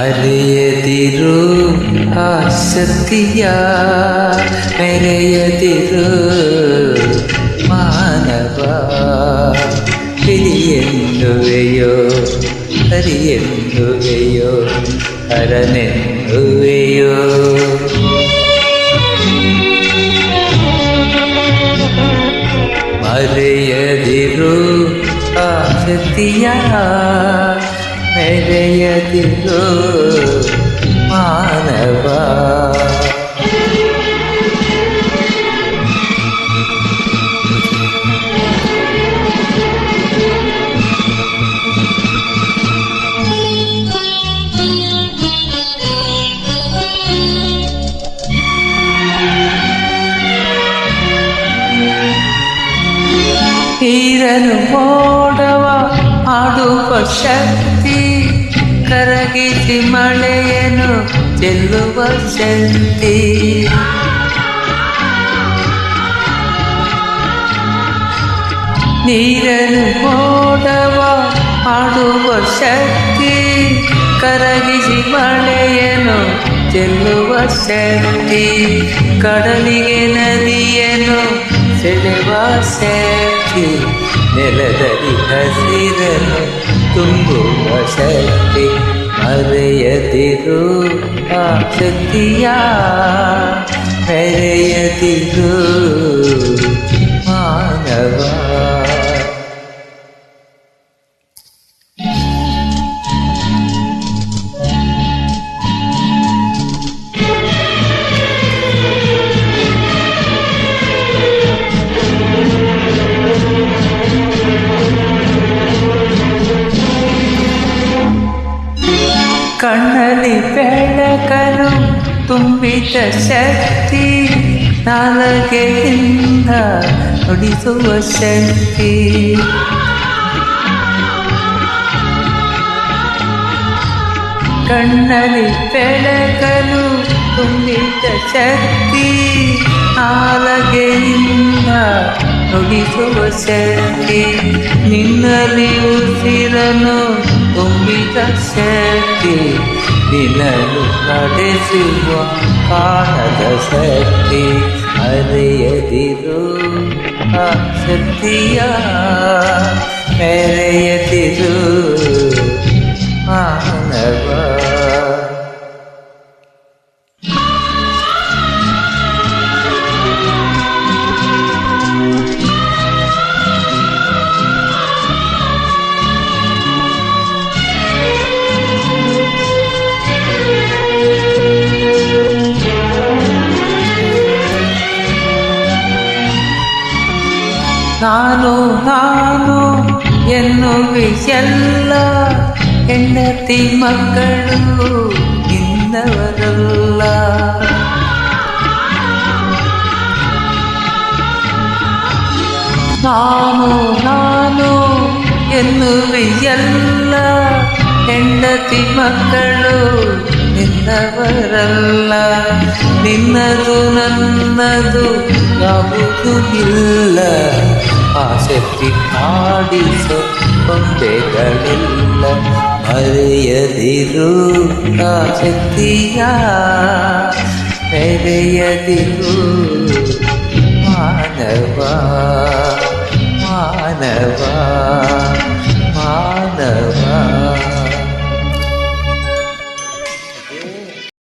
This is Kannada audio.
ಮರೆಯದಿರು ಆಸಕ್ತಿಯ ಮೆರೆಯದಿರು ಮಾನವ ಹಿರಿಯೆನ್ನುವೆಯೋ ಹರಿಯೆನ್ನುವೆಯೋ ಹರನೆನ್ನುವೆಯೋ ಮರೆಯದಿರು ಆಸಕ್ತಿಯ ಮೆರೆಯದಿರು ಮಾನವ ಹೀರನು ಮೋಡವ ಆಡುವ ಶಕ್ತಿ ಕರಗಿಸಿ ಮಳೆಯನ್ನು ಚೆಲ್ಲುವ ಶಕ್ತಿ ನೀರನ್ನು ಮೋಡವ ಆಡುವ ಶಕ್ತಿ ಕರಗಿಸಿ ಮಳೆಯನ್ನು ಚೆಲ್ಲುವ ಶಕ್ತಿ ಕಡಲಿಗೆ ನದಿಯನ್ನು ಸೆಳೆವ ಶಕ್ತಿ ನೆಲದಲ್ಲಿ ಹಸಿರನ್ನು ತುಂಬುವ ಶಕ್ತಿ ಮರೆಯದಿರು ಆ ಶಕ್ತಿಯ ಮೆರೆಯದಿರು ಮಾನವ ಕಣ್ಣಲ್ಲಿ ಬೆಳಕನ್ನು ತುಂಬಿದ ಶಕ್ತಿ ನಾಲಗೆಯಿಂದ ನುಡಿಸುವ ಶಕ್ತಿ ಕಣ್ಣಲ್ಲಿ ಬೆಳಕನ್ನು ತುಂಬಿದ ಶಕ್ತಿ ನಾಲಗೆಯಿಂದ ನುಡಿಸುವ ಶಕ್ತಿ ನಿನ್ನಲ್ಲಿ ಉಸಿರನ್ನು ತುಂಬಿದ ಶಕ್ತಿ ನಿನ್ನನ್ನು ನಡೆಸುವ ಕಾಣದ ಶಕ್ತಿ ಮರೆಯದಿರು ಆ ಶಕ್ತಿಯ ಮೆರೆಯದಿರು ಮಾನವ ನಾನು ಎನ್ನುವೆಲ್ಲ ಹೆಂಡತಿ ಮಕ್ಕಳು ಇನ್ನವರಲ್ಲ ನಾನು ಎನ್ನುವೆಲ್ಲ ಹೆಂಡತಿ ಮಕ್ಕಳು ನಿನ್ನವರಲ್ಲ ನಿನ್ನದು ನನ್ನದು ಯಾವುದು ಇಲ್ಲ ಆಸಕ್ತಿ ಆಡಿಸೋ ಕೊಂಬೆಗಳಿಲ್ಲ ಮರೆಯದಿರು ಆಸಕ್ತಿಯ ಮೆರೆಯದಿರು ಮಾನವ ಮಾನವ ಮಾನವ